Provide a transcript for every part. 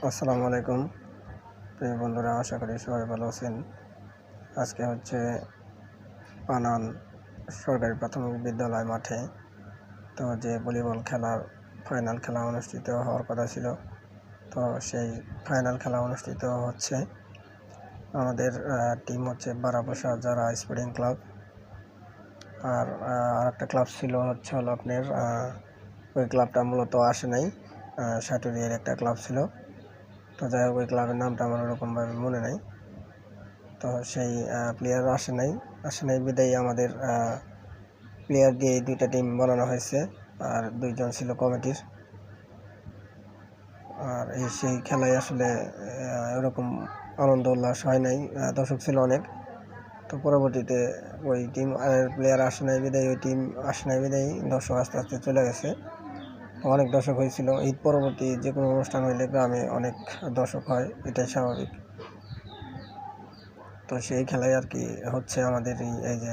আসসালামু আলাইকুম প্রিয় বন্ধুরা, আশা করি সবাই ভালো আছেন। আজকে হচ্ছে পানান সরকারি প্রাথমিক বিদ্যালয় মাঠে তো যে ভলিবল খেলার ফাইনাল খেলা অনুষ্ঠিত হওয়ার কথা ছিল, তো সেই ফাইনাল খেলা অনুষ্ঠিত হচ্ছে। আমাদের টিম হচ্ছে বারাবসা যারা স্পোর্টিং ক্লাব, আর আরেকটা ক্লাব ছিল হচ্ছে হলো আপনার ওই ক্লাবটা মূলত আসে নাই, সাটুরিয়ার একটা ক্লাব ছিল। তো যাই হোক, ওই ক্লাবের নামটা আমার ওরকমভাবে মনে নেই। তো সেই প্লেয়ার আসে নাই বিদায়ী আমাদের প্লেয়ার দিয়ে দুইটা টিম বানানো হয়েছে, আর দুইজন ছিল কমিটির। আর সেই খেলায় আসলে এরকম আনন্দ উল্লাস হয় নাই, দর্শক ছিল অনেক। তো পরবর্তীতে ওই টিম প্লেয়ার আসে নাই বিদায়ী দর্শক আস্তে আস্তে চলে গেছে। অনেক দর্শক হয়েছিল। ঈদ পরবর্তী যে কোনো অনুষ্ঠান হইলে গ্রামে অনেক দর্শক হয়, এটাই স্বাভাবিক। তো সেই খেলায় আর কি হচ্ছে আমাদের এই যে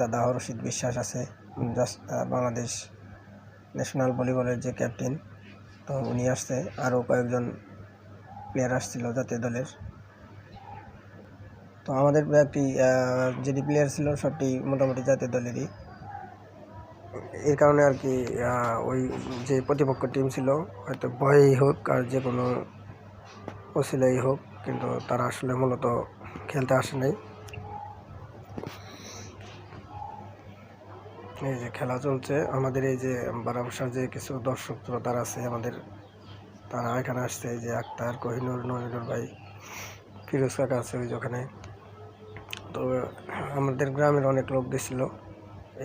দাদা রশিদ বিশ্বাস আছে, বাংলাদেশ ন্যাশনাল ভলিবলের যে ক্যাপ্টেন, তো উনি আসছে। আরও কয়েকজন প্লেয়ার আসছিল জাতীয় দলের। তো আমাদের একটি যেটি প্লেয়ার ছিল সবটি মোটামুটি জাতীয় দলেরই। এর কারণে আর কি ওই যে প্রতিপক্ষ টিম ছিল, হয়তো ভয়েই হোক আর যে কোনো অছিলাই হোক, কিন্তু তারা আসলে মূলত খেলতে আসে নাই। এই যে খেলা চলছে, আমাদের এই যে বারাবসার যে কিছু দর্শক শ্রোতার আছে আমাদের, তারা এখানে আসছে। এই যে আক্তার, কোহিনুর, নহিনুর ভাই, ফিরোজ কাকা আছে ওই ওখানে। তো আমাদের গ্রামের অনেক লোক গেছিল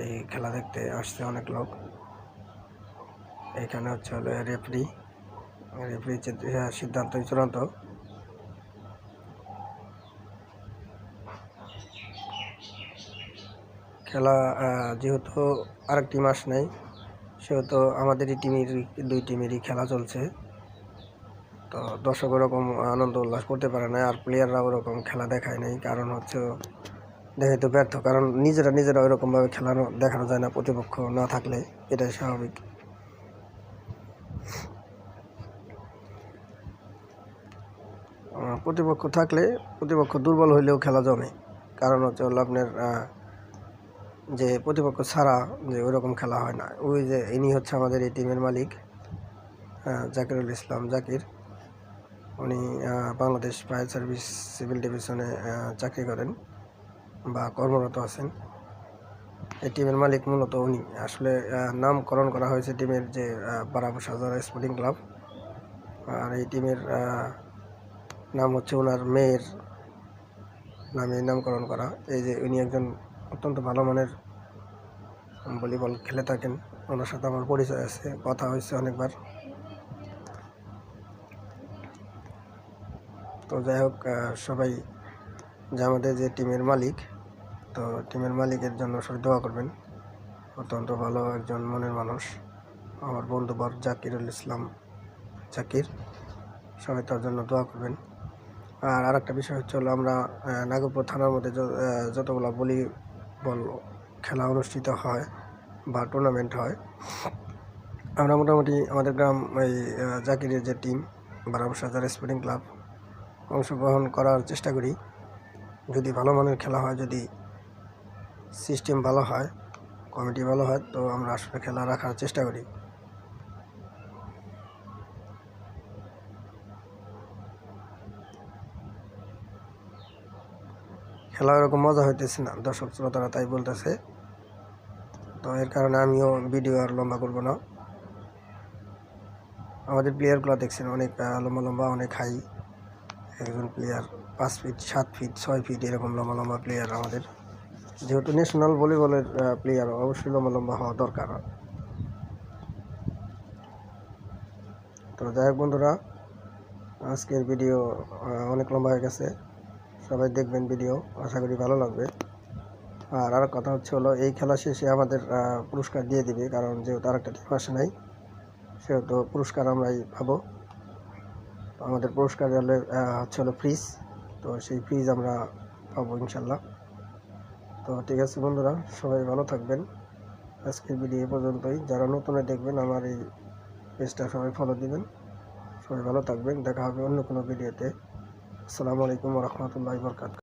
এই খেলা দেখতে, আসছে অনেক লোক। এখানে হচ্ছে হলো রেফারি সিদ্ধান্তই চূড়ান্ত। খেলা যেহেতু আরেক টিম আস নাই, সেহেতু আমাদেরই দুই টিমেরই খেলা চলছে। তো দর্শক ওরকম আনন্দ উল্লাস করতে পারে না, আর প্লেয়াররা ওরকম খেলা দেখায় নাই। কারণ হচ্ছে দেখাইতে ব্যর্থ, কারণ নিজেরা ওইরকমভাবে দেখানো যায় না প্রতিপক্ষ না থাকলে, এটাই স্বাভাবিক। প্রতিপক্ষ থাকলে, প্রতিপক্ষ দুর্বল হইলেও খেলা জমে। কারণ হচ্ছে হলো আপনার যে প্রতিপক্ষ ছাড়া যে ওইরকম খেলা হয় না। ওই যে ইনি হচ্ছে আমাদের এই টিমের মালিক, জাকিরুল ইসলাম জাকির। উনি বাংলাদেশ ফায়ার সার্ভিস সিভিল ডিভিশনে চাকরি করেন বা কর্মরত আছেন। এই টিমের মালিক মূলত উনি। আসলে নামকরণ করা হয়েছে টিমের যে বারাবসা যারা স্পোর্টিং ক্লাব, আর এই টিমের নাম হচ্ছে ওনার মেয়ের নামে নামকরণ করা। এই যে উনি একজন অত্যন্ত ভালো মানের ভলিবল খেলে থাকেন, ওনার সাথে আমার পরিচয় আছে, কথা হয়েছে অনেকবার। তো যাই হোক, সবাই যে আমাদের যে টিমের মালিক, তো টিমের মালিকের জন্য সবাই দোয়া করবেন। অত্যন্ত ভালো একজন মনের মানুষ, আমার বন্ধুবর জাকিরুল ইসলাম জাকির, সবাই তার জন্য দোয়া করবেন। আর আরেকটা বিষয় হচ্ছে হলো, আমরা নাগরপুর থানার মধ্যে যতগুলো ভলিবল খেলা অনুষ্ঠিত হয় বা টুর্নামেন্ট হয়, আমরা মোটামুটি আমাদের গ্রাম এই জাকিরের যে টিম বারাবসা যারা স্পোর্টিং ক্লাব, অংশগ্রহণ করার চেষ্টা করি। যদি ভালো মানের খেলা হয়, যদি সিস্টেম ভালো হয়, কমিটি ভালো হয়, তো আমরা আসলে খেলা রাখার চেষ্টা করি। খেলা এরকম মজা হইতেছে না, দর্শক শ্রোতারা তাই বলতেছে। তো এর কারণে আমিও ভিডিও আর লম্বা করব না। আমাদের প্লেয়ারগুলো দেখছেন অনেক লম্বা, অনেক হাই। একজন প্লেয়ার 5 ফিট, 7 ফিট, 6 ফিট এরকম লম্বা প্লেয়ার আমাদের। যেহেতু ন্যাশনাল ভলিবলের প্লেয়ার, অবশ্যই লম্বা হওয়া দরকার। তো যাই হোক বন্ধুরা, আজকের ভিডিও অনেক লম্বা হয়ে গেছে। সবাই দেখবেন ভিডিও, আশা করি ভালো লাগবে। আর কথা হচ্ছে হলো, এই খেলা শেষে আমাদের পুরস্কার দিয়ে দিবে, কারণ যেহেতু আরেকটা টিম আসে নাই, সেহেতু পুরস্কার আমরাই পাবো। আমাদের পুরস্কার হচ্ছে হলো ফ্রিজ, তো সেই ফ্রিজ আমরা পাবো ইনশাল্লাহ। তো ঠিক আছে বন্ধুরা, সবাই ভালো থাকবেন। আজকের ভিডিও পর্যন্তই। যারা নতুন দেখবেন আমার এই পেজটা সবাই ফলো দিবেন। সবাই ভালো থাকবেন, দেখা হবে অন্য কোনো ভিডিওতে। আসসালামু আলাইকুম ওয়া রাহমাতুল্লাহি ওয়া বারাকাতুহু।